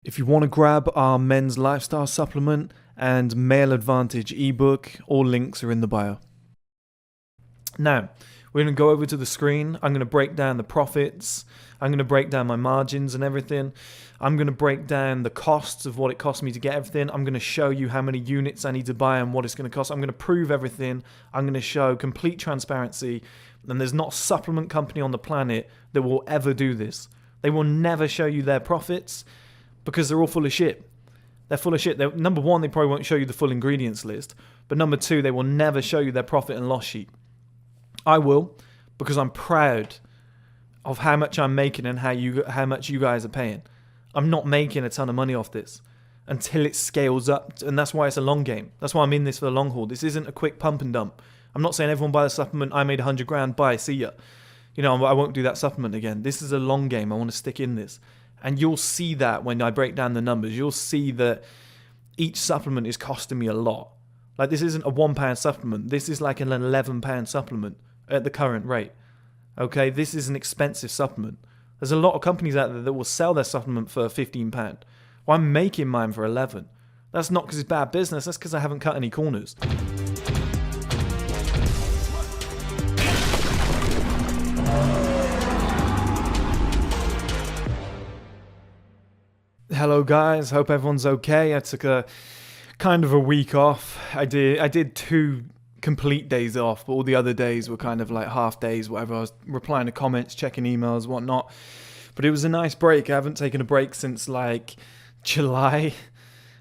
If you want to grab our men's lifestyle supplement and male advantage ebook, all links are in the bio. Now, we're going to go over to the screen. I'm going to break down the profits. I'm going to break down my margins and everything. I'm going to break down the costs of what it cost me to get everything. I'm going to show you how many units I need to buy and what it's going to cost. I'm going to prove everything. I'm going to show complete transparency. And there's not a supplement company on the planet that will ever do this. They will never show you their profits because they're all full of shit. They're full of shit. Number one, they probably won't show you the full ingredients list. But number two, they will never show you their profit and loss sheet. I will, because I'm proud of how much I'm making and how much you guys are paying. I'm not making a ton of money off this until it scales up, and that's why it's a long game. That's why I'm in this for the long haul. This isn't a quick pump and dump. I'm not saying everyone buy the supplement. I made 100 grand. Buy, see ya. You know, I won't do that supplement again. This is a long game. I want to stick in this, and you'll see that when I break down the numbers. You'll see that each supplement is costing me a lot. Like, this isn't a £1 supplement. This is like an £11 supplement at the current rate. Okay, this is an expensive supplement. There's a lot of companies out there that will sell their supplement for £15. Well, I'm making mine for 11. That's not because it's bad business. That's because I haven't cut any corners. Hello guys, hope everyone's okay. I took a kind of a week off. I did 2 complete days off, but all the other days were kind of like half days, whatever. I was replying to comments, checking emails, whatnot. But it was a nice break. I haven't taken a break since like July.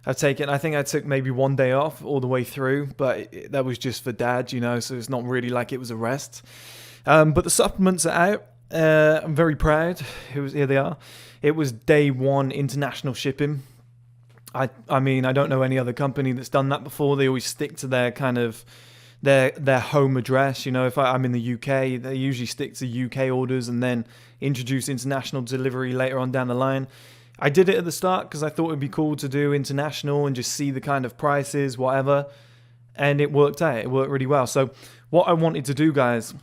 I think I took maybe 1 day off all the way through, but that was just for dad, you know, so it's not really like it was a rest. But the supplements are out. I'm very proud. Here they are. It was day 1 international shipping. I mean, I don't know any other company that's done that before. They always stick to their kind of their home address. You know, if I'm in the UK, they usually stick to UK orders and then introduce international delivery later on down the line. I did it at the start because I thought it'd be cool to do international and just see the kind of prices, whatever. And it worked out. It worked really well. So what I wanted to do, guys,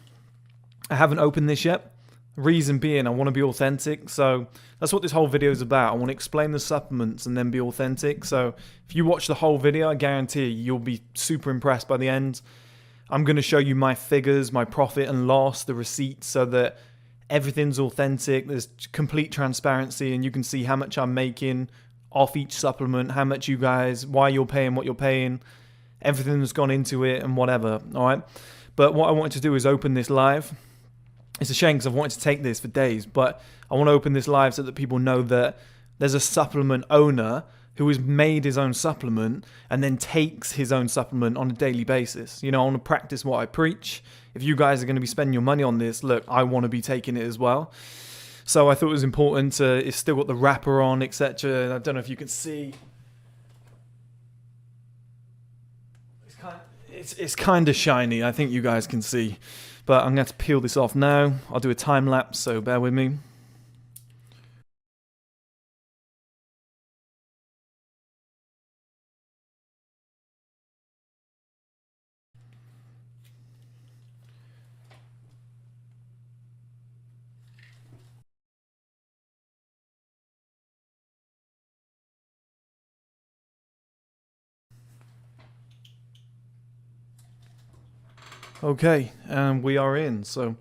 I haven't opened this yet. Reason being, I want to be authentic. So that's what this whole video is about. I want to explain the supplements and then be authentic. So if you watch the whole video, I guarantee you'll be super impressed by the end. I'm going to show you my figures, my profit and loss, the receipts, so that everything's authentic. There's complete transparency and you can see how much I'm making off each supplement, how much you guys, why you're paying what you're paying, everything that's gone into it and whatever. All right. But what I wanted to do is open this live. It's a shame because I've wanted to take this for days, but I want to open this live so that people know that there's a supplement owner who has made his own supplement and then takes his own supplement on a daily basis. You know, I want to practice what I preach. If you guys are going to be spending your money on this, look, I want to be taking it as well. So I thought it was important to, it's still got the wrapper on, etc. I don't know if you can see. It's kind of shiny. I think you guys can see. But I'm going to have to peel this off now. I'll do a time lapse, so bear with me. Okay, and we are in. So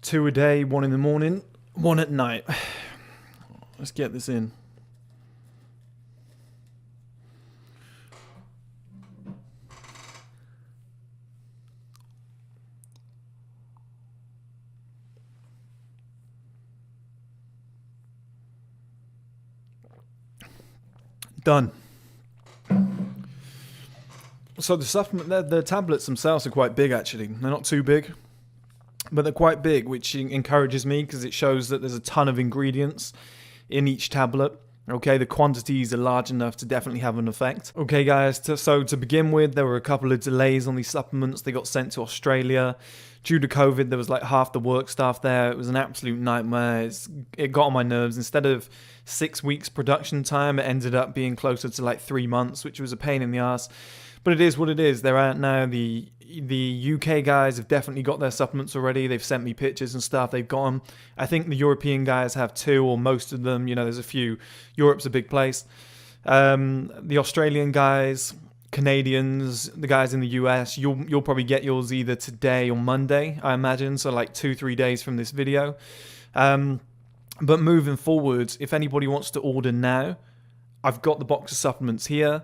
2 a day, 1 in the morning, 1 at night. Let's get this in. Done. So the supplement, the tablets themselves are quite big actually. They're not too big, but they're quite big, which encourages me because it shows that there's a ton of ingredients in each tablet. Okay, the quantities are large enough to definitely have an effect. Okay guys, so to begin with, there were a couple of delays on these supplements. They got sent to Australia. Due to COVID, there was like half the work staff there. It was an absolute nightmare. It got on my nerves. Instead of 6 weeks production time, it ended up being closer to like 3 months, which was a pain in the ass. But it is what it is. They're out now. The UK guys have definitely got their supplements already. They've sent me pictures and stuff. They've got them. I think the European guys have too, or most of them. You know, there's a few. Europe's a big place. The Australian guys, Canadians, the guys in the US, you'll probably get yours either today or Monday, I imagine. So like 2-3 days from this video. But moving forwards, if anybody wants to order now, I've got the box of supplements here.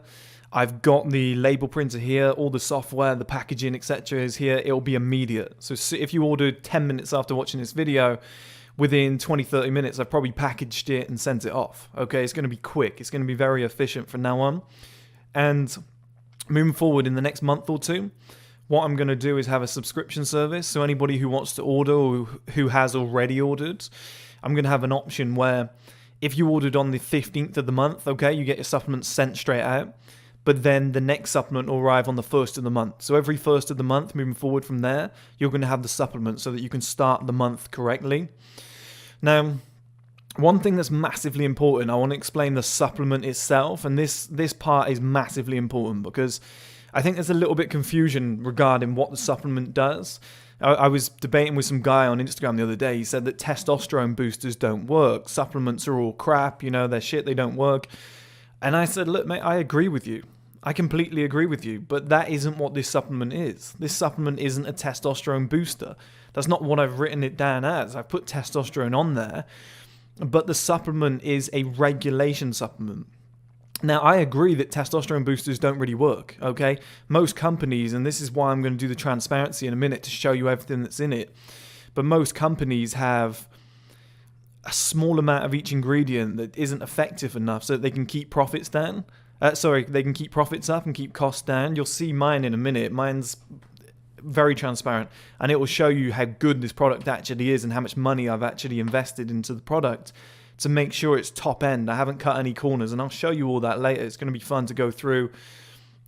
I've got the label printer here, all the software, the packaging, etc. is here. It'll be immediate. So if you ordered 10 minutes after watching this video, within 20-30 minutes, I've probably packaged it and sent it off. Okay, it's going to be quick. It's going to be very efficient from now on. And moving forward in the next month or two, what I'm going to do is have a subscription service. So anybody who wants to order or who has already ordered, I'm going to have an option where if you ordered on the 15th of the month, okay, you get your supplements sent straight out. But then the next supplement will arrive on the 1st of the month. So every 1st of the month, moving forward from there, you're going to have the supplement so that you can start the month correctly. Now, one thing that's massively important, I want to explain the supplement itself. And this part is massively important because I think there's a little bit confusion regarding what the supplement does. I was debating with some guy on Instagram the other day. He said that testosterone boosters don't work. Supplements are all crap. You know, they're shit. They don't work. And I said, look, mate, I agree with you. I completely agree with you, but that isn't what this supplement is. This supplement isn't a testosterone booster. That's not what I've written it down as. I've put testosterone on there, but the supplement is a regulation supplement. Now, I agree that testosterone boosters don't really work, okay? Most companies, and this is why I'm going to do the transparency in a minute to show you everything that's in it, but most companies have a small amount of each ingredient that isn't effective enough so that they can keep profits down. They can keep profits up and keep costs down. You'll see mine in a minute. Mine's very transparent, and it will show you how good this product actually is and how much money I've actually invested into the product to make sure it's top end. I haven't cut any corners, and I'll show you all that later. It's going to be fun to go through.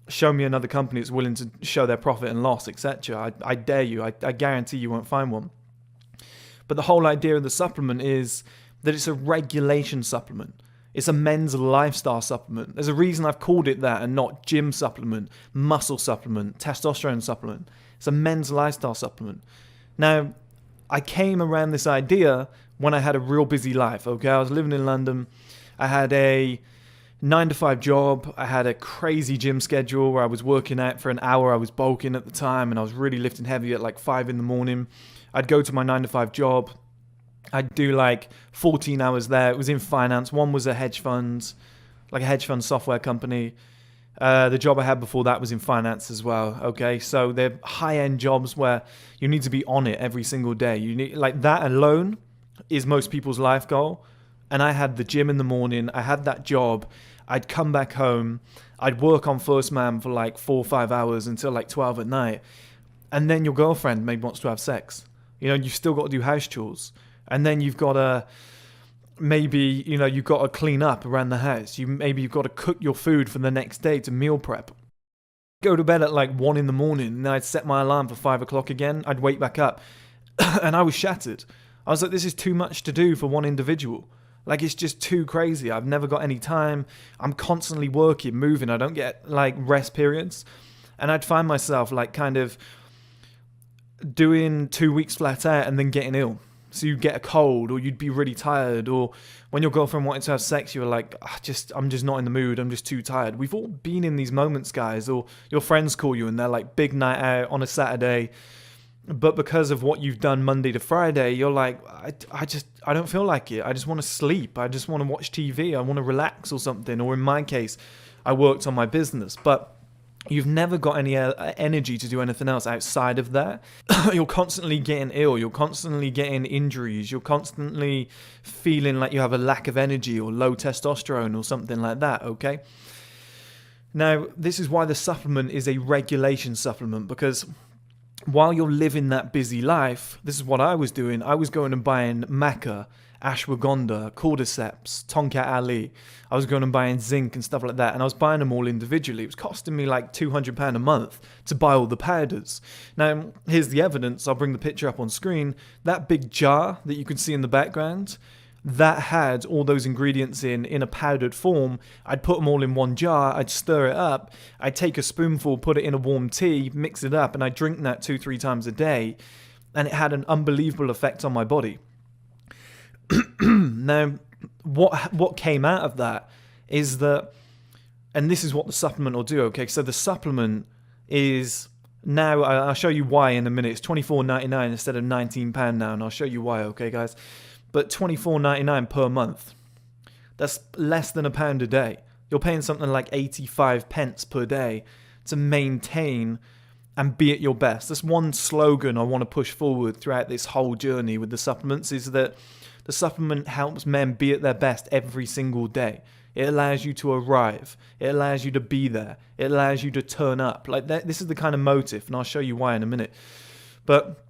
Show me another company that's willing to show their profit and loss, etc. I dare you. I guarantee you won't find one. But the whole idea of the supplement is that it's a regulation supplement. It's a men's lifestyle supplement. There's a reason I've called it that and not gym supplement, muscle supplement, testosterone supplement. It's a men's lifestyle supplement. Now, I came around this idea when I had a real busy life, okay? I was living in London. I had a 9-to-5 job. I had a crazy gym schedule where I was working out for an hour. I was bulking at the time, and I was really lifting heavy at like 5 in the morning. I'd go to my 9-to-5 job. I'd do like 14 hours there. It was in finance. One was a hedge fund, like a hedge fund software company. The job I had before that was in finance as well. Okay, so they're high-end jobs where you need to be on it every single day. You need, like, that alone is most people's life goal. And I had the gym in the morning. I had that job. I'd come back home. I'd work on First Man for like 4 or 5 hours until like 12 at night. And then your girlfriend maybe wants to have sex. You know, you've still got to do house chores. And then you've got to, maybe, you know, you've got to clean up around the house. Maybe you've got to cook your food for the next day to meal prep. Go to bed at like 1 in the morning, and I'd set my alarm for 5 o'clock again. I'd wake back up. And I was shattered. I was like, this is too much to do for one individual. Like, it's just too crazy. I've never got any time. I'm constantly working, moving. I don't get like rest periods. And I'd find myself like kind of doing 2 weeks flat out and then getting ill. So you'd get a cold, or you'd be really tired, or when your girlfriend wanted to have sex, you were like, I'm just not in the mood, I'm just too tired. We've all been in these moments, guys. Or your friends call you and they're like, big night out on a Saturday, but because of what you've done Monday to Friday, you're like, I don't feel like it. I just want to sleep. I just want to watch TV. I want to relax or something. Or in my case, I worked on my business, but you've never got any energy to do anything else outside of that. You're constantly getting ill. You're constantly getting injuries. You're constantly feeling like you have a lack of energy or low testosterone or something like that, okay? Now, this is why the supplement is a regulation supplement, because while you're living that busy life, this is what I was doing. I was going and buying maca, ashwagandha, cordyceps, tonkat ali. I was going and buying zinc and stuff like that, and I was buying them all individually. It was costing me like £200 a month to buy all the powders. Now, here's the evidence. I'll bring the picture up on screen. That big jar that you can see in the background, that had all those ingredients in a powdered form. I'd put them all in one jar, I'd stir it up, I'd take a spoonful, put it in a warm tea, mix it up, and I'd drink that 2-3 times a day, and it had an unbelievable effect on my body. Now, what came out of that is that, and this is what the supplement will do, okay? So the supplement is, now I'll show you why in a minute, it's $24.99 instead of £19 now, and I'll show you why, okay, guys? But $24.99 per month, that's less than £1 a day. You're paying something like 85 pence per day to maintain and be at your best. That's one slogan I want to push forward throughout this whole journey with the supplements, is that the supplement helps men be at their best every single day. It allows you to arrive. It allows you to be there. It allows you to turn up. Like that, this is the kind of motive, and I'll show you why in a minute. But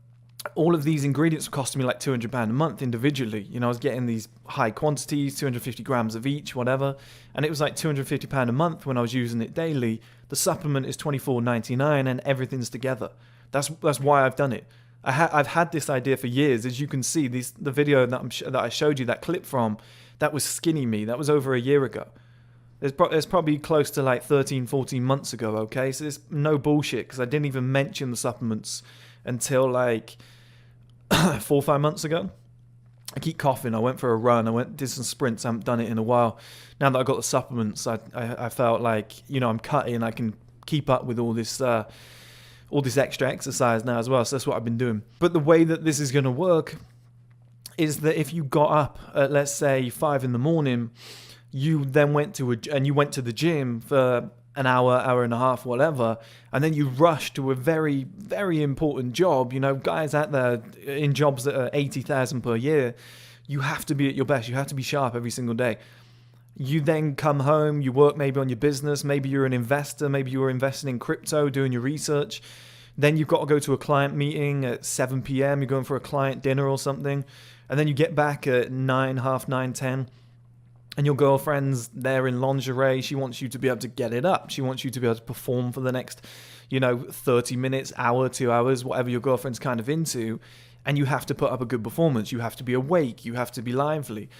all of these ingredients were costing me like £200 a month individually. You know, I was getting these high quantities, 250 grams of each, whatever, and it was like £250 a month when I was using it daily. The supplement is $24.99, and everything's together. That's why I've done it. I've had this idea for years. As you can see, the video that I showed you that clip from, that was skinny me. That was over a year ago. It's probably close to like 13, 14 months ago, okay? So it's no bullshit, because I didn't even mention the supplements until like 4 or 5 months ago. I keep coughing. I went for a run. Did some sprints. I haven't done it in a while. Now that I got the supplements, I felt like, you know, I'm cutting. I can keep up with all this extra exercise now as well. So that's what I've been doing. But the way that this is going to work is that if you got up at, let's say, 5 in the morning, you then went to the gym for an hour and a half, whatever, and then you rush to a very, very important job. You know, guys out there in jobs that are 80,000 per year, you have to be at your best. You have to be sharp every single day. You then come home, you work maybe on your business, maybe you're an investor, maybe you're investing in crypto, doing your research. Then you've got to go to a client meeting at 7 p.m. You're going for a client dinner or something. And then you get back at 9, half 9, 10. And your girlfriend's there in lingerie. She wants you to be able to get it up. She wants you to be able to perform for the next, 30 minutes, hour, 2 hours, whatever your girlfriend's kind of into. And you have to put up a good performance. You have to be awake. You have to be lively.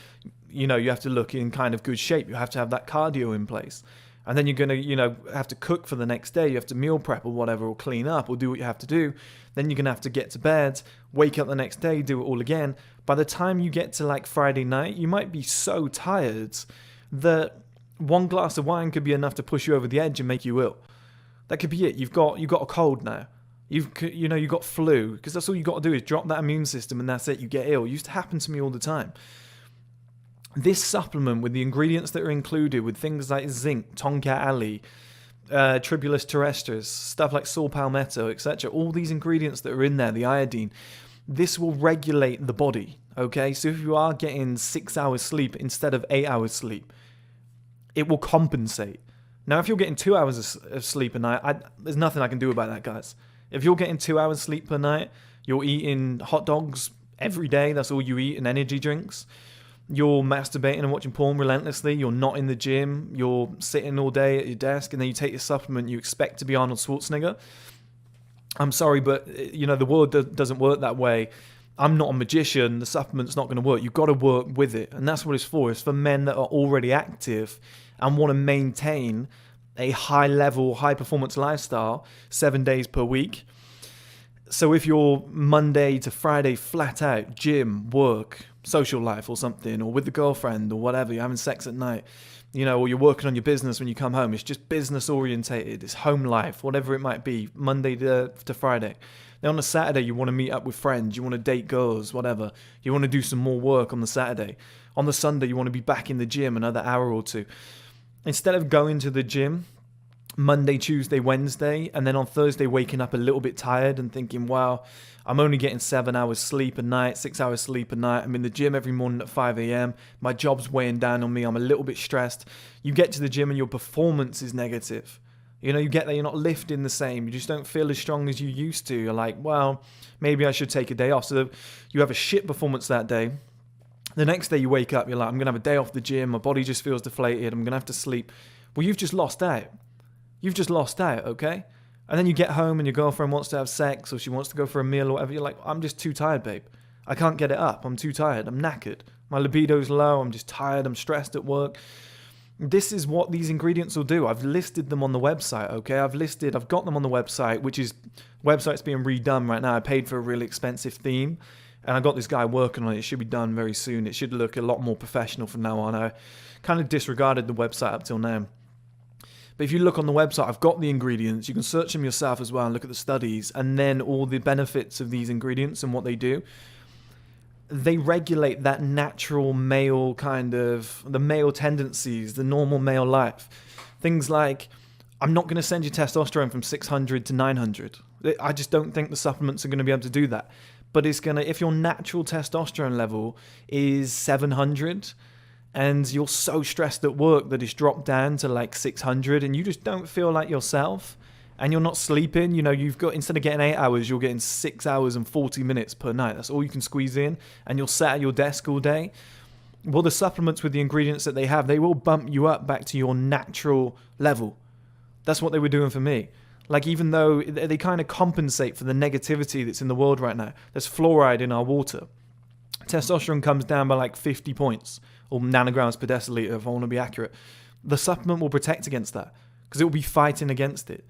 You have to look in kind of good shape. You have to have that cardio in place. And then you're going to, have to cook for the next day. You have to meal prep or whatever, or clean up or do what you have to do. Then you're going to have to get to bed, wake up the next day, do it all again. By the time you get to like Friday night, you might be so tired that one glass of wine could be enough to push you over the edge and make you ill. That could be it. You've got a cold now. You've got flu, because that's all you got to do is drop that immune system and that's it. You get ill. It used to happen to me all the time. This supplement, with the ingredients that are included, with things like zinc, tonka ali, tribulus terrestris, stuff like saw palmetto, etc., all these ingredients that are in there, the iodine, this will regulate the body, okay? So if you are getting 6 hours sleep instead of 8 hours sleep, it will compensate. Now, if you're getting 2 hours of sleep a night, there's nothing I can do about that, guys. If you're getting 2 hours sleep per night, you're eating hot dogs every day, that's all you eat, and energy drinks, you're masturbating and watching porn relentlessly, you're not in the gym, you're sitting all day at your desk, and then you take your supplement, you expect to be Arnold Schwarzenegger. I'm sorry, but the world doesn't work that way. I'm not a magician. The supplement's not going to work. You've got to work with it, and that's what it's for. It's for men that are already active and want to maintain a high-level, high-performance lifestyle 7 days per week. So if you're Monday to Friday flat out, gym, work, social life or something, or with the girlfriend or whatever, you're having sex at night, or you're working on your business when you come home, it's just business orientated, it's home life, whatever it might be, Monday to Friday. Then on a Saturday, you want to meet up with friends, you want to date girls, whatever. You want to do some more work on the Saturday. On the Sunday, you want to be back in the gym another hour or two. Instead of going to the gym Monday, Tuesday, Wednesday, and then on Thursday waking up a little bit tired and thinking, wow, I'm only getting 7 hours sleep a night, 6 hours sleep a night. I'm in the gym every morning at 5 a.m. My job's weighing down on me. I'm a little bit stressed. You get to the gym and your performance is negative. You get there, you're not lifting the same. You just don't feel as strong as you used to. You're like, well, maybe I should take a day off. So you have a shit performance that day. The next day you wake up, you're like, I'm going to have a day off the gym. My body just feels deflated. I'm going to have to sleep. Well, you've just lost out. You've just lost out, okay? And then you get home and your girlfriend wants to have sex or she wants to go for a meal or whatever. You're like, I'm just too tired, babe. I can't get it up. I'm too tired. I'm knackered. My libido's low. I'm just tired. I'm stressed at work. This is what these ingredients will do. I've listed them on the website, okay? I've got them on the website, website's being redone right now. I paid for a really expensive theme, and I got this guy working on it. It should be done very soon. It should look a lot more professional from now on. I kind of disregarded the website up till now. But if you look on the website, I've got the ingredients. You can search them yourself as well and look at the studies, and then all the benefits of these ingredients and what they do. They regulate that natural male the male tendencies, the normal male life. Things like, I'm not going to send you testosterone from 600 to 900. I just don't think the supplements are going to be able to do that. But if your natural testosterone level is 700 and you're so stressed at work that it's dropped down to like 600 and you just don't feel like yourself, and you're not sleeping, you've got, instead of getting 8 hours, you're getting 6 hours and 40 minutes per night. That's all you can squeeze in, and you're sat at your desk all day. Well, the supplements with the ingredients that they have, they will bump you up back to your natural level. That's what they were doing for me. Like, even though they kind of compensate for the negativity that's in the world right now. There's fluoride in our water. Testosterone comes down by like 50 points, or nanograms per deciliter, if I want to be accurate. The supplement will protect against that, because it will be fighting against it.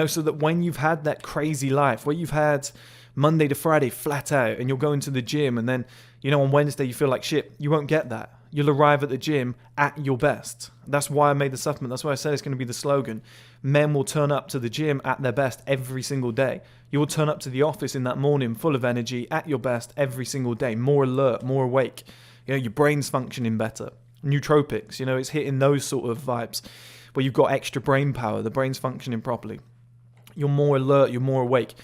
So that when you've had that crazy life, where you've had Monday to Friday flat out and you're going to the gym and then, on Wednesday you feel like shit, you won't get that. You'll arrive at the gym at your best. That's why I made the supplement. That's why I said it's going to be the slogan. Men will turn up to the gym at their best every single day. You will turn up to the office in that morning full of energy, at your best every single day, more alert, more awake. Your brain's functioning better. Nootropics, it's hitting those sort of vibes where you've got extra brain power, the brain's functioning properly. You're more alert, you're more awake.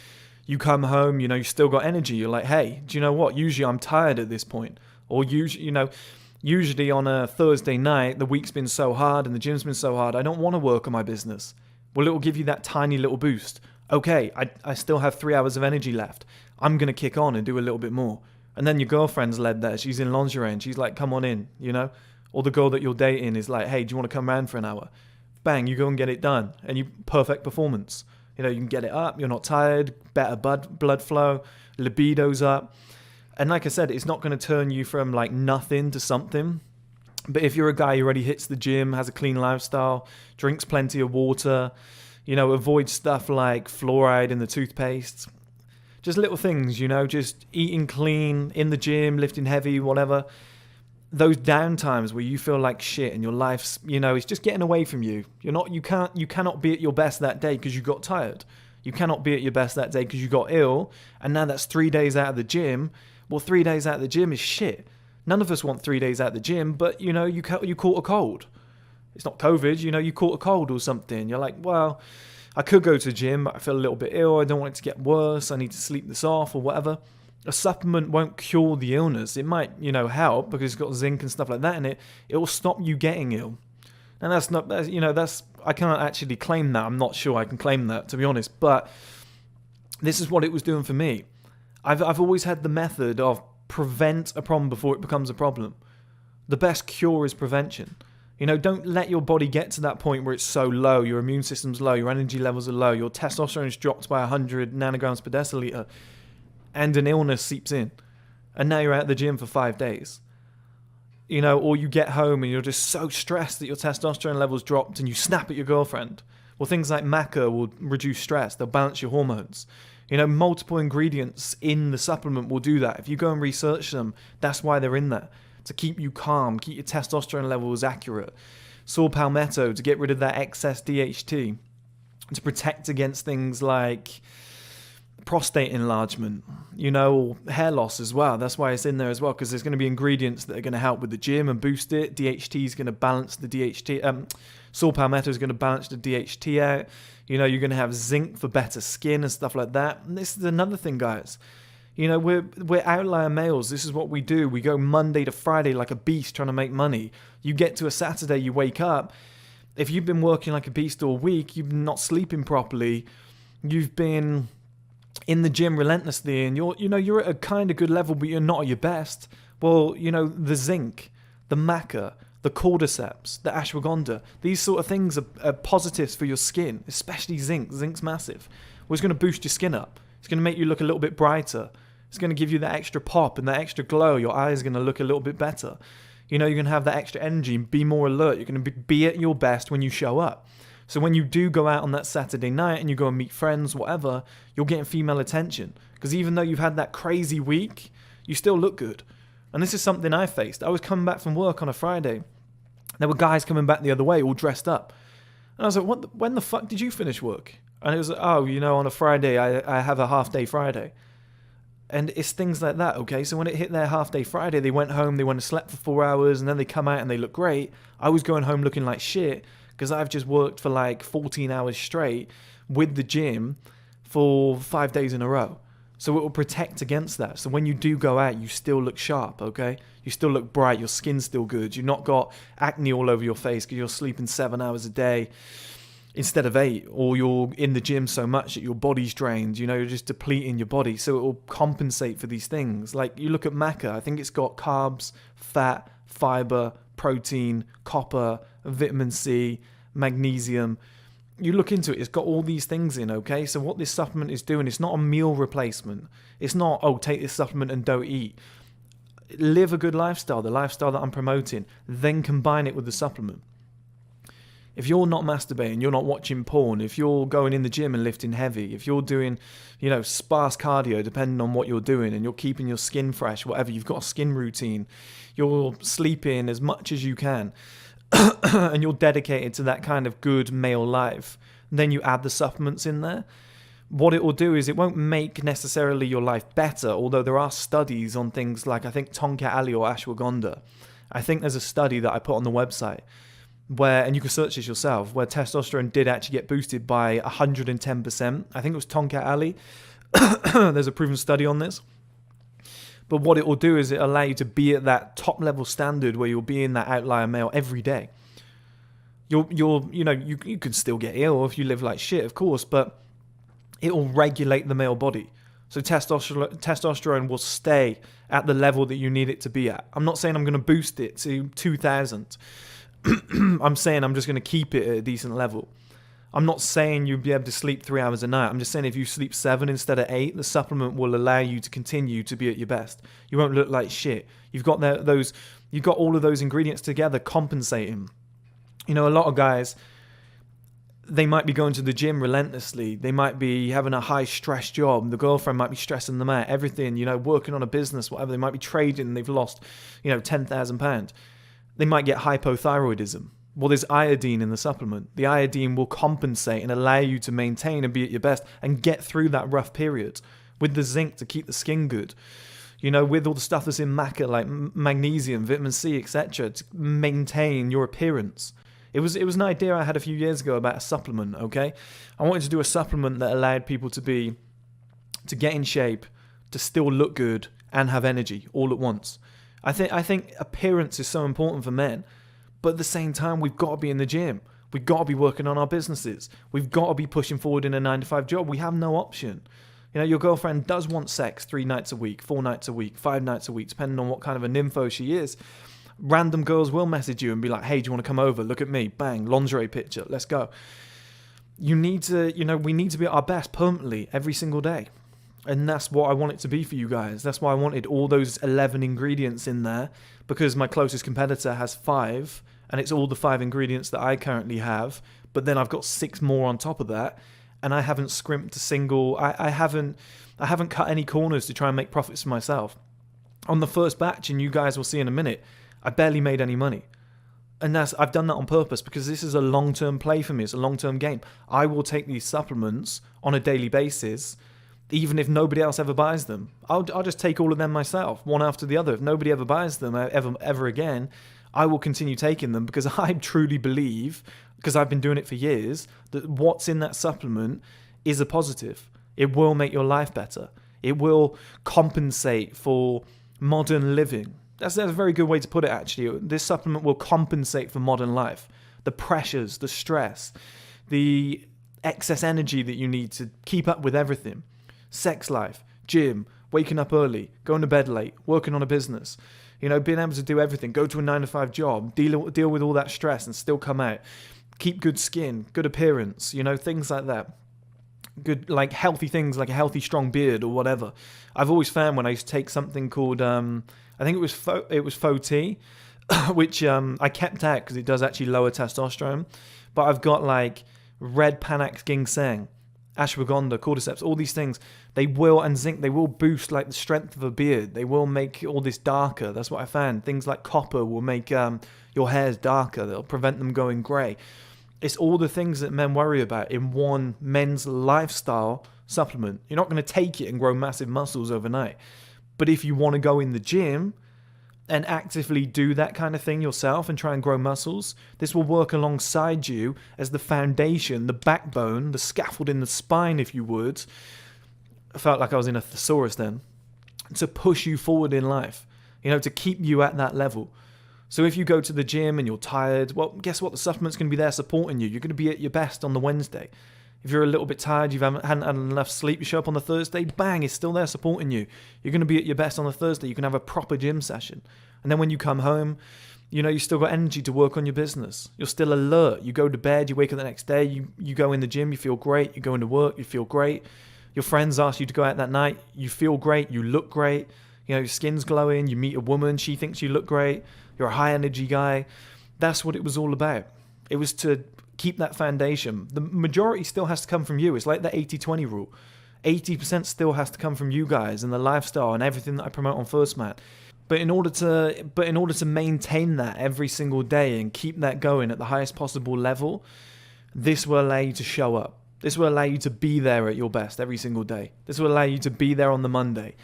You come home, you still got energy. You're like, hey, do you know what? Usually I'm tired at this point. Or usually on a Thursday night, the week's been so hard and the gym's been so hard, I don't want to work on my business. Well, it will give you that tiny little boost. Okay, I still have 3 hours of energy left. I'm going to kick on and do a little bit more. And then your girlfriend's led there. She's in lingerie and she's like, come on in, Or the girl that you're dating is like, hey, do you want to come round for an hour? Bang, you go and get it done. And perfect performance. You can get it up, you're not tired, better blood flow, libido's up. And like I said, it's not going to turn you from like nothing to something. But if you're a guy who already hits the gym, has a clean lifestyle, drinks plenty of water, avoids stuff like fluoride in the toothpaste, just little things, just eating clean, in the gym, lifting heavy, whatever. Those down times where you feel like shit and your life's, it's just getting away from you. You cannot be at your best that day because you got tired. You cannot be at your best that day because you got ill. And now that's 3 days out of the gym. Well, 3 days out of the gym is shit. None of us want 3 days out of the gym, but you caught a cold. It's not COVID, you caught a cold or something. You're like, well, I could go to the gym, but I feel a little bit ill. I don't want it to get worse. I need to sleep this off or whatever. A supplement won't cure the illness. It might, help because it's got zinc and stuff like that in it. It will stop you getting ill. And I can't actually claim that. I'm not sure I can claim that, to be honest. But this is what it was doing for me. I've always had the method of prevent a problem before it becomes a problem. The best cure is prevention. Don't let your body get to that point where it's so low, your immune system's low, your energy levels are low, your testosterone's dropped by 100 nanograms per deciliter, and an illness seeps in. And now you're at the gym for 5 days. Or you get home and you're just so stressed that your testosterone levels dropped and you snap at your girlfriend. Well, things like maca will reduce stress. They'll balance your hormones. Multiple ingredients in the supplement will do that. If you go and research them, that's why they're in there. To keep you calm, keep your testosterone levels accurate. Saw palmetto to get rid of that excess DHT. To protect against things like prostate enlargement, or hair loss as well. That's why it's in there as well, because there's going to be ingredients that are going to help with the gym and boost it. DHT is going to balance the DHT. Saw palmetto is going to balance the DHT out. You're going to have zinc for better skin and stuff like that. And this is another thing, guys. We're outlier males. This is what we do. We go Monday to Friday like a beast trying to make money. You get to a Saturday, you wake up. If you've been working like a beast all week, you've been not sleeping properly, you've been in the gym relentlessly, and you're at a kind of good level, but you're not at your best. Well, the zinc, the maca, the cordyceps, the ashwagandha, these sort of things are positives for your skin, especially zinc. Zinc's massive. Well, it's going to boost your skin up. It's going to make you look a little bit brighter. It's going to give you that extra pop and that extra glow. Your eyes are going to look a little bit better. You're going to have that extra energy and be more alert. You're going to be at your best when you show up. So when you do go out on that Saturday night and you go and meet friends, whatever, you're getting female attention. Because even though you've had that crazy week, you still look good. And this is something I faced. I was coming back from work on a Friday. There were guys coming back the other way, all dressed up. And I was like, when the fuck did you finish work? And it was like, oh, on a Friday, I have a half-day Friday. And it's things like that, okay? So when it hit their half-day Friday, they went home, they went and slept for 4 hours, and then they come out and they look great. I was going home looking like shit because I've just worked for like 14 hours straight with the gym for 5 days in a row. So it will protect against that. So when you do go out, you still look sharp, okay? You still look bright, your skin's still good. You've not got acne all over your face because you're sleeping 7 hours a day instead of 8, or you're in the gym so much that your body's drained, you're just depleting your body, so it will compensate for these things. Like, you look at maca, I think it's got carbs, fat, fiber, protein, copper, vitamin C, magnesium. You look into it, it's got all these things in, okay? So what this supplement is doing, it's not a meal replacement. It's not, take this supplement and don't eat. Live a good lifestyle, the lifestyle that I'm promoting, then combine it with the supplement. If you're not masturbating, you're not watching porn, if you're going in the gym and lifting heavy, if you're doing, sparse cardio, depending on what you're doing, and you're keeping your skin fresh, whatever, you've got a skin routine, you're sleeping as much as you can, and you're dedicated to that kind of good male life, then you add the supplements in there. What it will do is it won't make necessarily your life better, although there are studies on things like, I think, Tonka Ali or ashwagandha. I think there's a study that I put on the website where, and you can search this yourself, where testosterone did actually get boosted by 110%. I think it was Tonka Ali. There's a proven study on this. But what it will do is it allow you to be at that top level standard where you'll be in that outlier male every day. You can still get ill if you live like shit, of course, but it will regulate the male body. So testosterone will stay at the level that you need it to be at. I'm not saying I'm going to boost it to 2,000. I'm saying I'm just going to keep it at a decent level. I'm not saying you'll be able to sleep 3 hours a night. I'm just saying if you sleep 7 instead of 8, the supplement will allow you to continue to be at your best. You won't look like shit. You've got all of those ingredients together compensating. A lot of guys, they might be going to the gym relentlessly. They might be having a high stress job. The girlfriend might be stressing them out. Everything, working on a business, whatever. They might be trading. They've lost, £10,000. They might get hypothyroidism. Well, there's iodine in the supplement. The iodine will compensate and allow you to maintain and be at your best and get through that rough period. With the zinc to keep the skin good. With all the stuff that's in maca, like magnesium, vitamin C, etc., to maintain your appearance. It was an idea I had a few years ago about a supplement, okay? I wanted to do a supplement that allowed people to get in shape, to still look good, and have energy all at once. I think appearance is so important for men, but at the same time, we've got to be in the gym. We've got to be working on our businesses. We've got to be pushing forward in a 9-to-5 job. We have no option. Your girlfriend does want sex 3 nights a week, 4 nights a week, 5 nights a week, depending on what kind of a nympho she is. Random girls will message you and be like, hey, do you want to come over? Look at me. Bang, lingerie picture. Let's go. We need to be at our best permanently every single day. And that's what I want it to be for you guys. That's why I wanted all those 11 ingredients in there, because my closest competitor has 5, and it's all the 5 ingredients that I currently have. But then I've got 6 more on top of that, and I haven't scrimped a single. I haven't cut any corners to try and make profits for myself. On the first batch, and you guys will see in a minute, I barely made any money. And I've done that on purpose because this is a long-term play for me. It's a long-term game. I will take these supplements on a daily basis, even if nobody else ever buys them. I'll just take all of them myself, one after the other. If nobody ever buys them ever again, I will continue taking them because I truly believe, because I've been doing it for years, that what's in that supplement is a positive. It will make your life better. It will compensate for modern living. That's a very good way to put it, actually. This supplement will compensate for modern life. The pressures, the stress, the excess energy that you need to keep up with everything. Sex life, gym, waking up early, going to bed late, working on a business, being able to do everything, go to a 9-to-5 job, deal with all that stress and still come out, keep good skin, good appearance, things like that. good, like healthy things, like a healthy, strong beard or whatever. I've always found when I used to take something called, I think it was faux tea, which I kept out because it does actually lower testosterone. But I've got like red Panax ginseng, ashwagandha, cordyceps, all these things. They will, and zinc, they will boost like the strength of a beard. They will make all this darker. That's what I found. Things like copper will make your hairs darker. They'll prevent them going grey. It's all the things that men worry about in one men's lifestyle supplement. You're not going to take it and grow massive muscles overnight. But if you want to go in the gym and actively do that kind of thing yourself and try and grow muscles, this will work alongside you as the foundation, the backbone, the scaffold in the spine, if you would. I felt like I was in a thesaurus then. To push you forward in life, to keep you at that level. So if you go to the gym and you're tired, well, guess what? The supplement's going to be there supporting you. You're going to be at your best on the Wednesday. If you're a little bit tired, you hadn't had enough sleep, you show up on the Thursday, bang, it's still there supporting you. You're going to be at your best on the Thursday. You can have a proper gym session. And then when you come home, you still got energy to work on your business. You're still alert. You go to bed, you wake up the next day, you go in the gym, you feel great. You go into work, you feel great. Your friends ask you to go out that night, you feel great, you look great. Your skin's glowing, you meet a woman, she thinks you look great. You're a high energy guy. That's what it was all about. It was to keep that foundation. The majority still has to come from you. It's like the 80-20 rule. 80% still has to come from you guys and the lifestyle and everything that I promote on First Mat. But in order to maintain that every single day and keep that going at the highest possible level, this will allow you to show up. This will allow you to be there at your best every single day. This will allow you to be there on the Monday,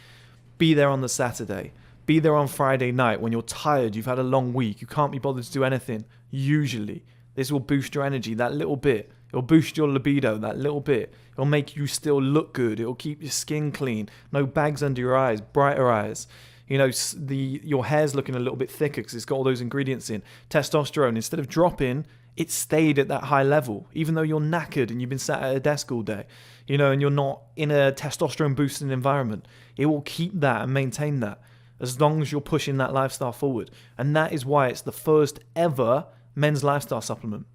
be there on the Saturday, be there on Friday night when you're tired, you've had a long week, you can't be bothered to do anything. Usually, this will boost your energy that little bit. It'll boost your libido that little bit. It'll make you still look good. It'll keep your skin clean. No bags under your eyes, brighter eyes. Your hair's looking a little bit thicker because it's got all those ingredients in. Testosterone, instead of dropping, it stayed at that high level, even though you're knackered and you've been sat at a desk all day, and you're not in a testosterone boosting environment. It will keep that and maintain that as long as you're pushing that lifestyle forward. And that is why it's the first ever men's lifestyle supplement.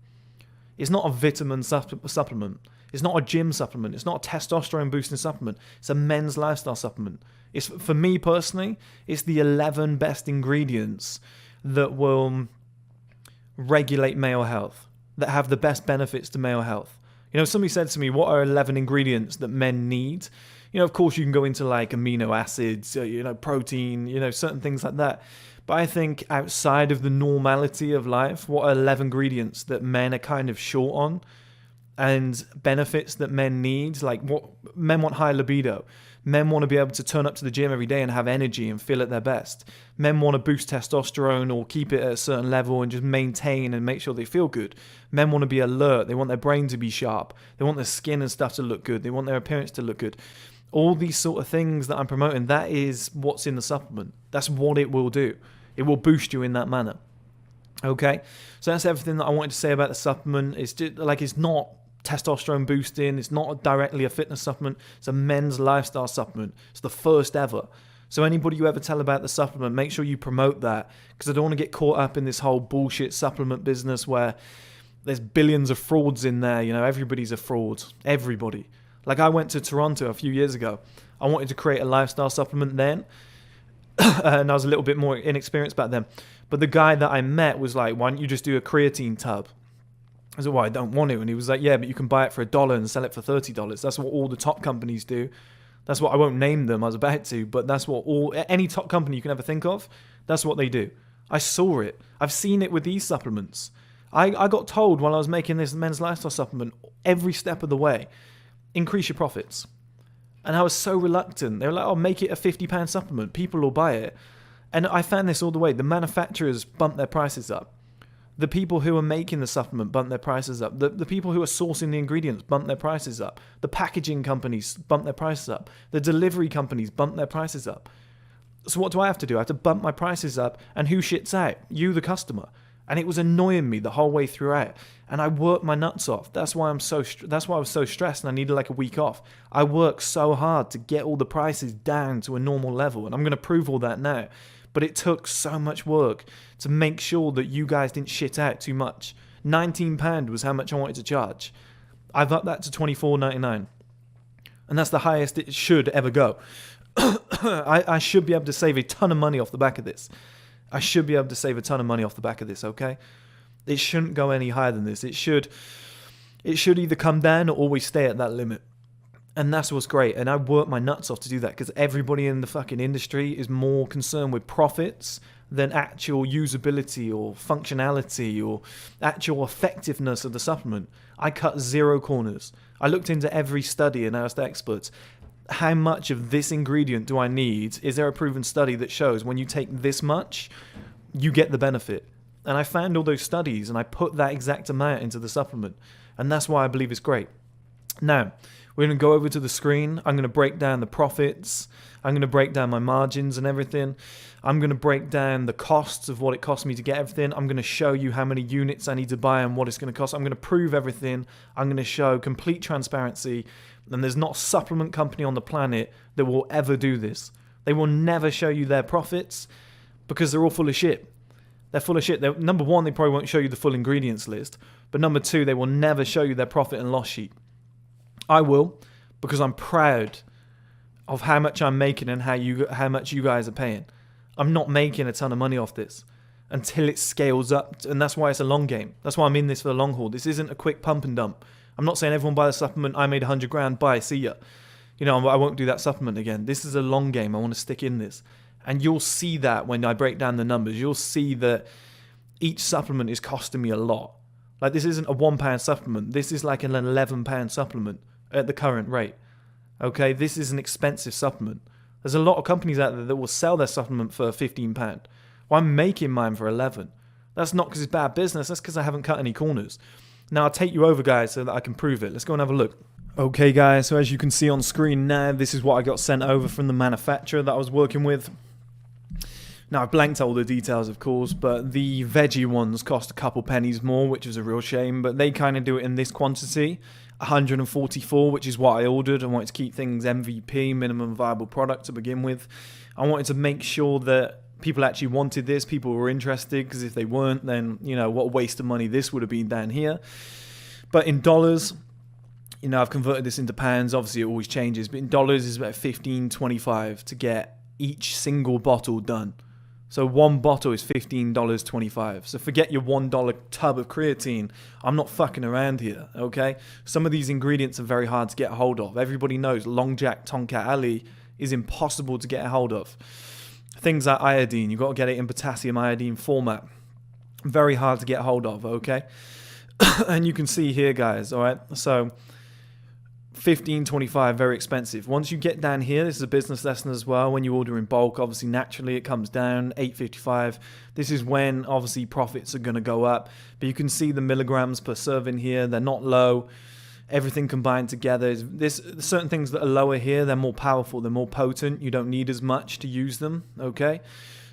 It's not a vitamin supplement. It's not a gym supplement. It's not a testosterone boosting supplement. It's a men's lifestyle supplement. It's, for me personally, it's the 11 best ingredients that will regulate male health, that have the best benefits to male health. Somebody said to me, what are 11 ingredients that men need? Of course you can go into like amino acids, protein, certain things like that. But I think outside of the normality of life, what are 11 ingredients that men are kind of short on and benefits that men need? Like what men want: high libido. Men want to be able to turn up to the gym every day and have energy and feel at their best. Men want to boost testosterone or keep it at a certain level and just maintain and make sure they feel good. Men want to be alert. They want their brain to be sharp. They want their skin and stuff to look good. They want their appearance to look good. All these sort of things that I'm promoting, that is what's in the supplement. That's what it will do. It will boost you in that manner. Okay? So that's everything that I wanted to say about the supplement. It's just, it's not testosterone boosting. It's not directly a fitness supplement. It's a men's lifestyle supplement. It's the first ever. So anybody you ever tell about the supplement, make sure you promote that, because I don't want to get caught up in this whole bullshit supplement business where there's billions of frauds in there. Everybody's a fraud. Everybody. Like I went to Toronto a few years ago. I wanted to create a lifestyle supplement then. And I was a little bit more inexperienced back then. But the guy that I met was like, why don't you just do a creatine tub? I said, well, I don't want to. And he was like, yeah, but you can buy it for $1 and sell it for $30. That's what all the top companies do. That's what, I won't name them, I was about to, but that's what any top company you can ever think of, that's what they do. I saw it. I've seen it with these supplements. I got told while I was making this men's lifestyle supplement, every step of the way, increase your profits. And I was so reluctant. They were like, oh, make it a £50 supplement. People will buy it. And I found this all the way. The manufacturers bump their prices up. The people who are making the supplement bump their prices up. The people who are sourcing the ingredients bump their prices up. The packaging companies bump their prices up. The delivery companies bump their prices up. So what do I have to do? I have to bump my prices up. And who shits out? You, the customer. And it was annoying me the whole way throughout. And I worked my nuts off. That's why I was so stressed and I needed like a week off. I worked so hard to get all the prices down to a normal level. And I'm going to prove all that now. But it took so much work to make sure that you guys didn't shit out too much. £19 was how much I wanted to charge. I've upped that to $24.99. And that's the highest it should ever go. I should be able to save a ton of money off the back of this. Okay? It shouldn't go any higher than this. It should either come down or always stay at that limit. And that's what's great. And I work my nuts off to do that because everybody in the fucking industry is more concerned with profits than actual usability or functionality or actual effectiveness of the supplement. I cut 0 corners. I looked into every study and asked experts, how much of this ingredient do I need? Is there a proven study that shows when you take this much, you get the benefit? And I found all those studies and I put that exact amount into the supplement. And that's why I believe it's great. Now, we're going to go over to the screen. I'm going to break down the profits. I'm going to break down my margins and everything. I'm going to break down the costs of what it costs me to get everything. I'm going to show you how many units I need to buy and what it's going to cost. I'm going to prove everything. I'm going to show complete transparency. And there's not a supplement company on the planet that will ever do this. They will never show you their profits because they're all full of shit. They're full of shit. Number one, they probably won't show you the full ingredients list. But number two, they will never show you their profit and loss sheet. I will, because I'm proud of how much I'm making and how much you guys are paying. I'm not making a ton of money off this until it scales up, and that's why it's a long game. That's why I'm in this for the long haul. This isn't a quick pump and dump. I'm not saying everyone buy the supplement, I made 100 grand, buy, see ya. You know, I won't do that supplement again. This is a long game. I want to stick in this. And you'll see that when I break down the numbers. You'll see that each supplement is costing me a lot. Like, this isn't a £1 supplement. This is like an £11 supplement at the current rate. Okay, this is an expensive supplement. There's a lot of companies out there that will sell their supplement for £15. Well, I'm making mine for 11. That's not because it's bad business. That's because I haven't cut any corners. Now, I'll take you over, guys, so that I can prove it. Let's go and have a look. Okay, guys, so as you can see on screen now, this is what I got sent over from the manufacturer that I was working with. Now, I blanked all the details, of course, but the veggie ones cost a couple pennies more, which was a real shame, but they kind of do it in this quantity. 144, which is what I ordered. I wanted to keep things MVP, minimum viable product, to begin with. I wanted to make sure that people actually wanted this, people were interested, because if they weren't, then, you know, what a waste of money this would have been down here. But in dollars, you know, I've converted this into pounds. Obviously, it always changes, but in dollars, it's about $15.25 to get each single bottle done. So one bottle is $15.25. So forget your $1 tub of creatine. I'm not fucking around here, okay? Some of these ingredients are very hard to get a hold of. Everybody knows Long Jack Tonkat Ali is impossible to get a hold of. Things like iodine, you've got to get it in potassium iodine format. Very hard to get a hold of, okay? And you can see here, guys, all right? So $15.25, very expensive. Once you get down here, this is a business lesson as well. When you order in bulk, obviously, naturally, it comes down, $8.55. This is when, obviously, profits are going to go up. But you can see the milligrams per serving here. They're not low. Everything combined together. Certain things that are lower here, they're more powerful. They're more potent. You don't need as much to use them, okay?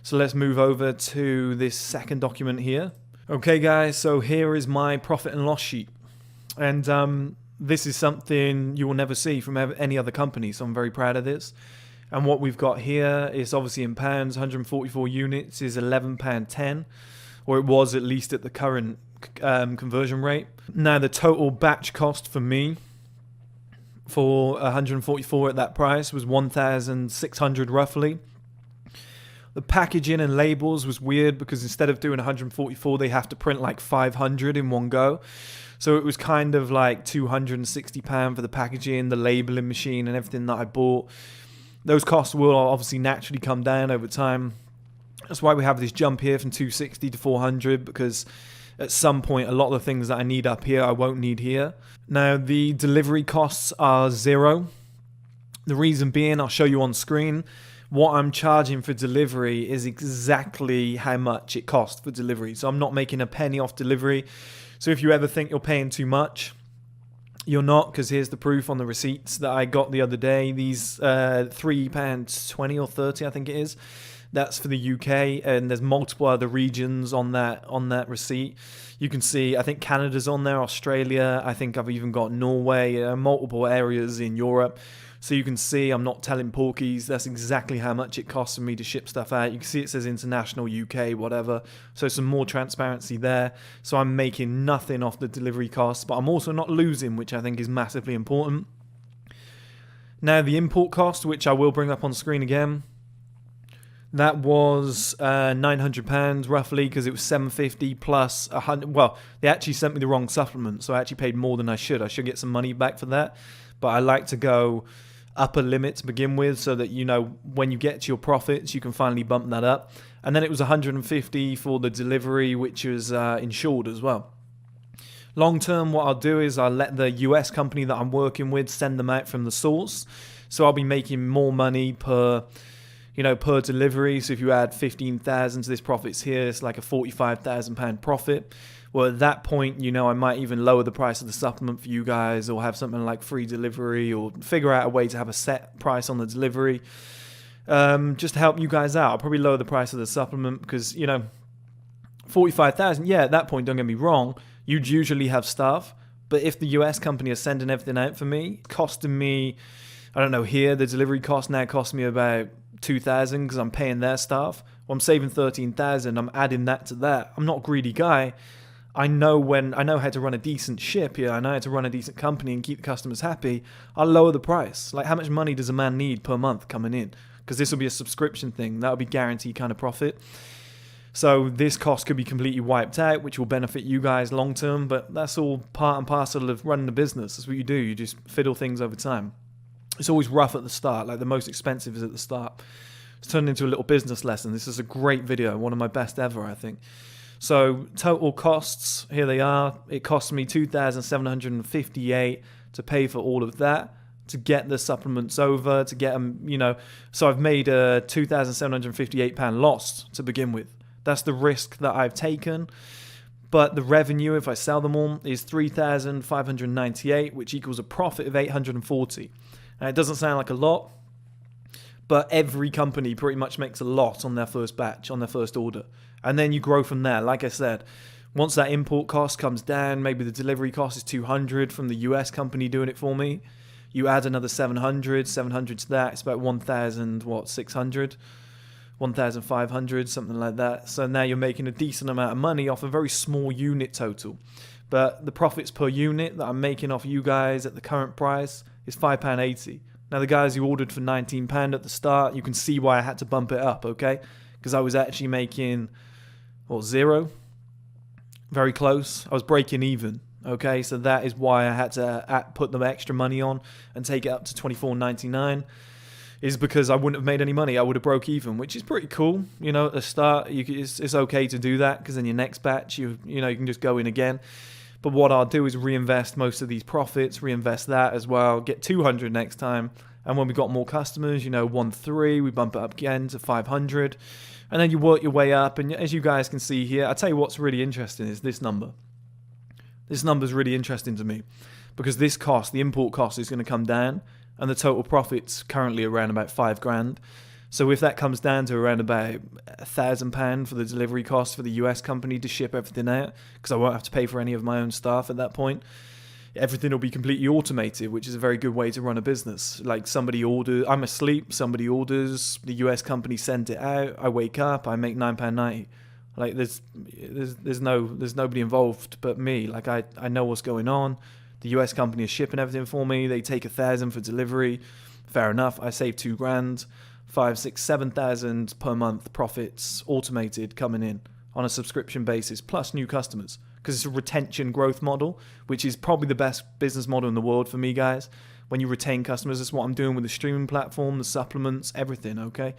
So let's move over to this second document here. Okay, guys, so here is my profit and loss sheet. And this is something you will never see from any other company, so I'm very proud of this. And what we've got here is obviously in pounds. 144 units is £11.10, or it was at least at the current conversion rate. Now, the total batch cost for me for 144 at that price was 1,600 roughly. The packaging and labels was weird because instead of doing 144, they have to print like 500 in one go. So it was kind of like £260 for the packaging, the labeling machine, and everything that I bought. Those costs will obviously naturally come down over time. That's why we have this jump here from 260 to 400, because at some point, a lot of the things that I need up here, I won't need here. Now, the delivery costs are $0. The reason being, I'll show you on screen. What I'm charging for delivery is exactly how much it costs for delivery. So I'm not making a penny off delivery. So if you ever think you're paying too much, you're not, because here's the proof on the receipts that I got the other day. These £3.20 or 30, I think it is. That's for the UK, and there's multiple other regions on that receipt. You can see, I think Canada's on there, Australia. I think I've even got Norway, multiple areas in Europe. So you can see I'm not telling porkies. That's exactly how much it costs for me to ship stuff out. You can see it says international, UK, whatever. So some more transparency there. So I'm making nothing off the delivery costs, but I'm also not losing, which I think is massively important. Now the import cost, which I will bring up on screen again, that was £900 roughly, because it was $750 plus 100. Well, they actually sent me the wrong supplement, so I actually paid more than I should. I should get some money back for that, but I like to go upper limit to begin with, so that, you know, when you get to your profits, you can finally bump that up. And then it was $150 for the delivery, which was insured as well. Long term, what I'll do is I'll let the US company that I'm working with send them out from the source, so I'll be making more money per delivery. So if you add 15,000 to this profits here, it's like a £45,000 profit. Well, at that point, you know, I might even lower the price of the supplement for you guys, or have something like free delivery, or figure out a way to have a set price on the delivery, just to help you guys out. I'll probably lower the price of the supplement because, you know, 45,000. Yeah, at that point, don't get me wrong, you'd usually have staff, but if the US company is sending everything out for me, costing me, I don't know, here the delivery cost now costs me about 2,000 because I'm paying their staff. Well, I'm saving 13,000. I'm adding that to that. I'm not a greedy guy. I know how to run a decent ship here. I know how to run a decent company and keep the customers happy. I'll lower the price. Like, how much money does a man need per month coming in? Because this will be a subscription thing. That'll be guaranteed kind of profit. So this cost could be completely wiped out, which will benefit you guys long term. But that's all part and parcel of running a business. That's what you do. You just fiddle things over time. It's always rough at the start. Like, the most expensive is at the start. It's turned into a little business lesson. This is a great video, one of my best ever, I think. So total costs, here they are. It cost me $2,758 to pay for all of that, to get the supplements over, to get them, you know. So I've made a £2,758 loss to begin with. That's the risk that I've taken. But the revenue, if I sell them all, is $3,598, which equals a profit of $840. Now, it doesn't sound like a lot, but every company pretty much makes a lot on their first batch, on their first order. And then you grow from there. Like I said, once that import cost comes down, maybe the delivery cost is $200 from the US company doing it for me. You add another $700 to that, it's about $1,600, $1,500, something like that. So now you're making a decent amount of money off a very small unit total. But the profits per unit that I'm making off you guys at the current price is £5.80. Now, the guys who ordered for £19 at the start, you can see why I had to bump it up, okay? Because I was actually making, zero? Very close. I was breaking even, okay? So that is why I had to put the extra money on and take it up to $24.99, is because I wouldn't have made any money. I would have broke even, which is pretty cool. You know, at the start, it's okay to do that, because in your next batch, you can just go in again. But what I'll do is reinvest most of these profits, reinvest that as well, get 200 next time. And when we've got more customers, 1-3, we bump it up again to 500. And then you work your way up. And as you guys can see here, I'll tell you what's really interesting is this number. This number is really interesting to me, because this cost, the import cost, is going to come down, and the total profit's currently around about $5,000. So if that comes down to around about £1,000 for the delivery cost for the US company to ship everything out, because I won't have to pay for any of my own staff at that point, everything will be completely automated, which is a very good way to run a business. Like, somebody orders, I'm asleep, somebody orders, the US company sent it out, I wake up, I make £9.90. Like, there's nobody involved but me. Like, I know what's going on. The US company is shipping everything for me. They take $1,000 for delivery. Fair enough. I save $2,000. 5, 6, 7,000 per month profits automated coming in on a subscription basis, plus new customers, because it's a retention growth model, which is probably the best business model in the world for me, guys. When you retain customers, that's what I'm doing with the streaming platform, the supplements, everything, okay?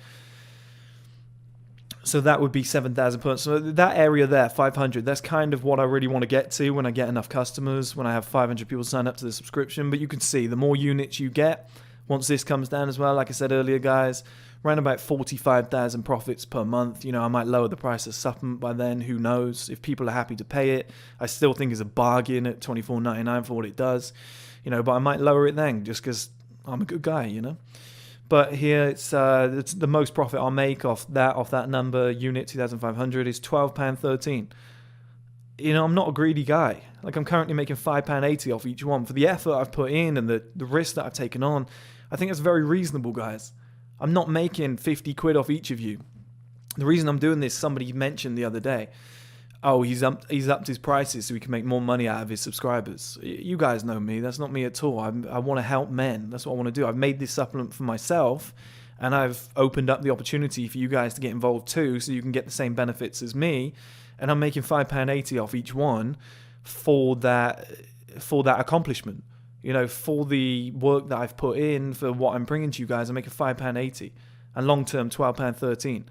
So that would be 7,000 per month. So that area there, 500, that's kind of what I really want to get to when I get enough customers, when I have 500 people sign up to the subscription. But you can see the more units you get, once this comes down as well, like I said earlier, guys, around about 45,000 profits per month. I might lower the price of supplement by then. Who knows? If people are happy to pay it, I still think it's a bargain at $24.99 for what it does. But I might lower it then, just because I'm a good guy. But here it's the most profit I'll make off that number unit 2,500 is £12.13. I'm not a greedy guy. Like, I'm currently making £5.80 off each one for the effort I've put in and the risk that I've taken on. I think that's very reasonable, guys. I'm not making 50 quid off each of you. The reason I'm doing this, somebody mentioned the other day, oh, he's upped his prices so he can make more money out of his subscribers. You guys know me. That's not me at all. I want to help men. That's what I want to do. I've made this supplement for myself, and I've opened up the opportunity for you guys to get involved too, so you can get the same benefits as me. And I'm making £5.80 off each one for that accomplishment. You know, for the work that I've put in, for what I'm bringing to you guys, I make a £5.80, and long term £12.13.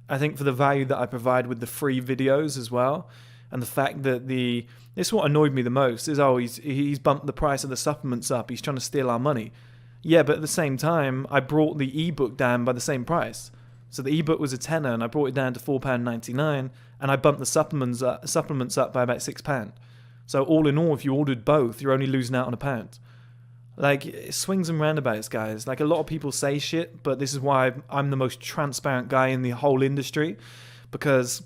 I think for the value that I provide with the free videos as well, and the fact that this is what annoyed me the most is, oh, he's bumped the price of the supplements up. He's trying to steal our money. Yeah, but at the same time, I brought the ebook down by the same price. So the ebook was a tenner, and I brought it down to £4.99, and I bumped the supplements up by about £6. So all in all, if you ordered both, you're only losing out on £1. Like, it swings and roundabouts, guys. Like, a lot of people say shit, but this is why I'm the most transparent guy in the whole industry. Because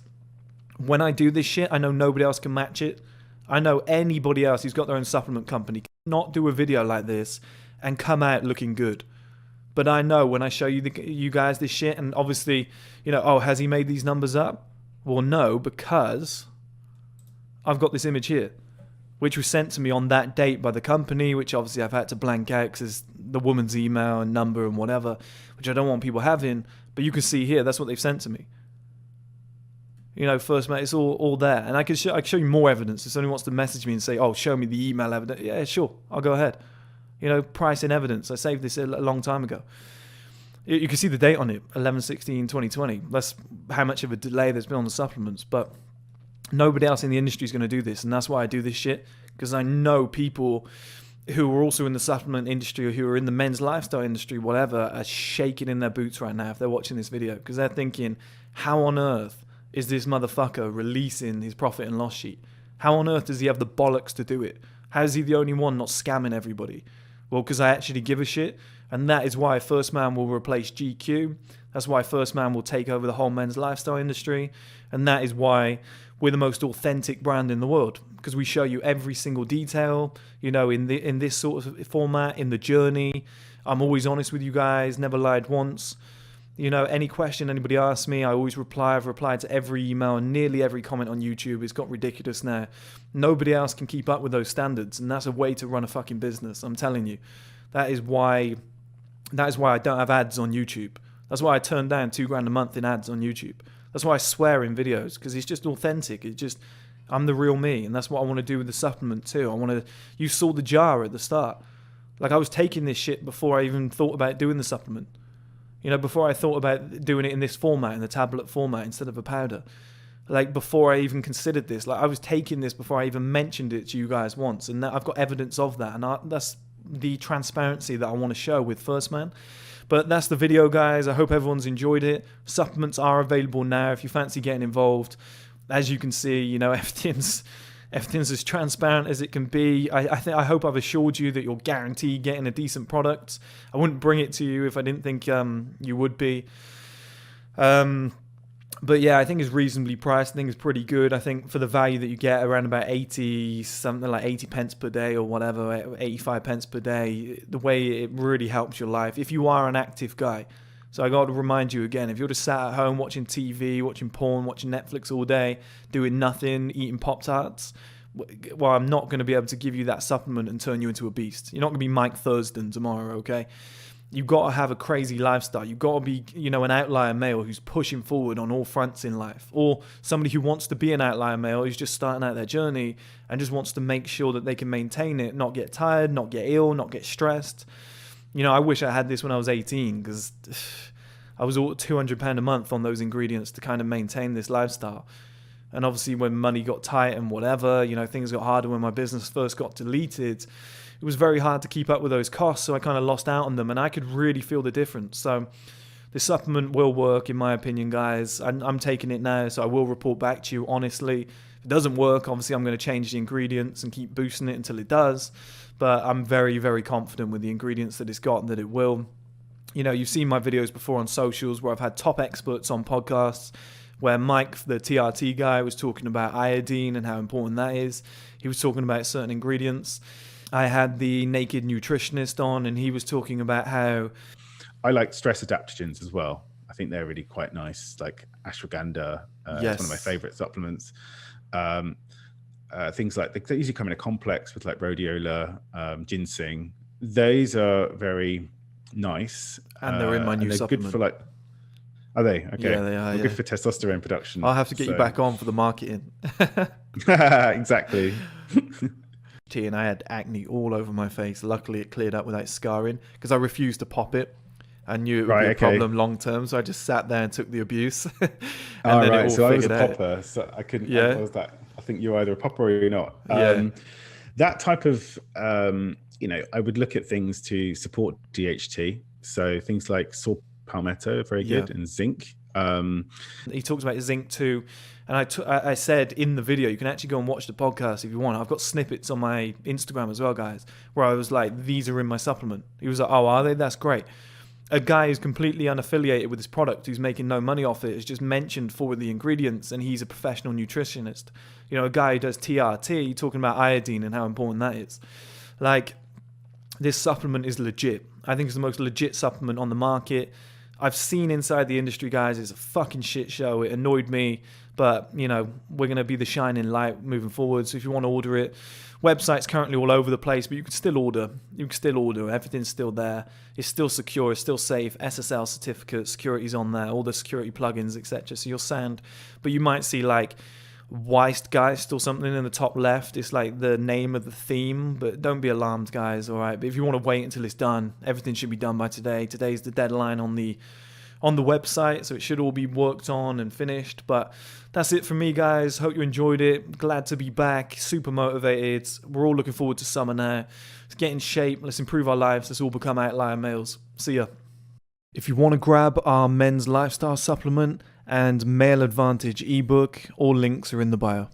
when I do this shit, I know nobody else can match it. I know anybody else who's got their own supplement company cannot do a video like this and come out looking good. But I know when I show you guys this shit, and obviously, you know, oh, has he made these numbers up? Well, no, because I've got this image here, which was sent to me on that date by the company, which obviously I've had to blank out because it's the woman's email and number and whatever, which I don't want people having. But you can see here, that's what they've sent to me. You know, first, mate, it's all there. And I can show you more evidence. If somebody wants to message me and say, oh, show me the email evidence. Yeah, sure, I'll go ahead. You know, price and evidence. I saved this a long time ago. You can see the date on it, 11/16/2020. That's how much of a delay there's been on the supplements. But nobody else in the industry is going to do this, and that's why I do this shit, because I know people who are also in the supplement industry or who are in the men's lifestyle industry, whatever, are shaking in their boots right now if they're watching this video, because they're thinking, how on earth is this motherfucker releasing his profit and loss sheet? How on earth does he have the bollocks to do it? How is he the only one not scamming everybody? Well, because I actually give a shit, and that is why First Man will replace GQ. That's why First Man will take over the whole men's lifestyle industry, and that is why we're the most authentic brand in the world, because we show you every single detail, you know, in this sort of format, in the journey. I'm always honest with you guys, never lied once. You know, any question anybody asks me, I always reply. I've replied to every email and nearly every comment on YouTube. It's got ridiculous now. Nobody else can keep up with those standards, and that's a way to run a fucking business, I'm telling you. That is why I don't have ads on YouTube. That's why I turn down $2,000 a month in ads on YouTube. That's why I swear in videos, because it's just authentic. I'm the real me, and that's what I want to do with the supplement too. You saw the jar at the start. Like, I was taking this shit before I even thought about doing the supplement. You know, before I thought about doing it in this format, in the tablet format instead of a powder. Like, before I even considered this, like, I was taking this before I even mentioned it to you guys once, and I've got evidence of that, and that's the transparency that I want to show with First Man. But that's the video, guys. I hope everyone's enjoyed it. Supplements are available now if you fancy getting involved. As you can see, you know, everything's as transparent as it can be. I hope I've assured you that you're guaranteed getting a decent product. I wouldn't bring it to you if I didn't think you would be. But yeah, I think it's reasonably priced. I think it's pretty good. I think for the value that you get, around about 80 pence per day or whatever, 85 pence per day, the way it really helps your life if you are an active guy. So I got to remind you again, if you're just sat at home watching TV, watching porn, watching Netflix all day, doing nothing, eating Pop-Tarts, well, I'm not going to be able to give you that supplement and turn you into a beast. You're not going to be Mike Thurston tomorrow, okay? You've got to have a crazy lifestyle. You've got to be, you know, an outlier male who's pushing forward on all fronts in life. Or somebody who wants to be an outlier male who's just starting out their journey and just wants to make sure that they can maintain it, not get tired, not get ill, not get stressed. You know, I wish I had this when I was 18, because I was all £200 a month on those ingredients to kind of maintain this lifestyle. And obviously when money got tight and whatever, you know, things got harder when my business first got deleted. It was very hard to keep up with those costs, so I kind of lost out on them, and I could really feel the difference. So this supplement will work, in my opinion, guys. I'm taking it now, so I will report back to you honestly. If it doesn't work, obviously I'm going to change the ingredients and keep boosting it until it does. But I'm very, very confident with the ingredients that it's got and that it will. You know, you've seen my videos before on socials where I've had top experts on podcasts, where Mike, the TRT guy, was talking about iodine and how important that is. He was talking about certain ingredients. I had the Naked Nutritionist on, and he was talking about how... I like stress adaptogens as well. I think they're really quite nice, like ashwagandha. It's one of my favorite supplements. things like they usually come in a complex with like rhodiola, ginseng. Those are very nice, And they're in my new and they're good supplement. for like. Are they? Okay. Yeah, they are. Well, Yeah. good for testosterone production. I'll have to get you back on for the marketing. Exactly. And I had acne all over my face. Luckily, it cleared up without scaring because I refused to pop it. I knew it would be a problem long term, so I just sat there and took the abuse. And then it all So I was a figured out. popper, so I couldn't. Yeah. I think you're either a popper or you're not. Yeah. That type of, I would look at things to support DHT. So things like saw palmetto are very good, and zinc. He talks about zinc too, and I said in the video, you can actually go and watch the podcast if you want. I've got snippets on my Instagram as well, guys, where I was like, these are in my supplement. He was like, oh, are they? That's great. A guy who's completely unaffiliated with this product, who's making no money off it, has just mentioned for the ingredients, and he's a professional nutritionist. You know, a guy who does TRT, talking about iodine and how important that is. Like, this supplement is legit. I think it's the most legit supplement on the market. I've seen inside the industry, guys, it's a fucking shit show. It annoyed me, but, you know, we're going to be the shining light moving forward. So if you want to order it, website's currently all over the place, but you can still order. Everything's still there. It's still secure. It's still safe. SSL certificate, security's on there, all the security plugins, etc. So you'll sound, but you might see like Weistgeist or something in the top left. It's like the name of the theme, but don't be alarmed, guys. All right. But if you want to wait until it's done, everything should be done by today. Today's the deadline on the website, so it should all be worked on and finished. But that's it from me, guys. Hope you enjoyed it. Glad to be back. Super motivated. We're all looking forward to summer now. Let's get in shape. Let's improve our lives. Let's all become outlier males. See ya. If you want to grab our men's lifestyle supplement and male advantage ebook, all links are in the bio.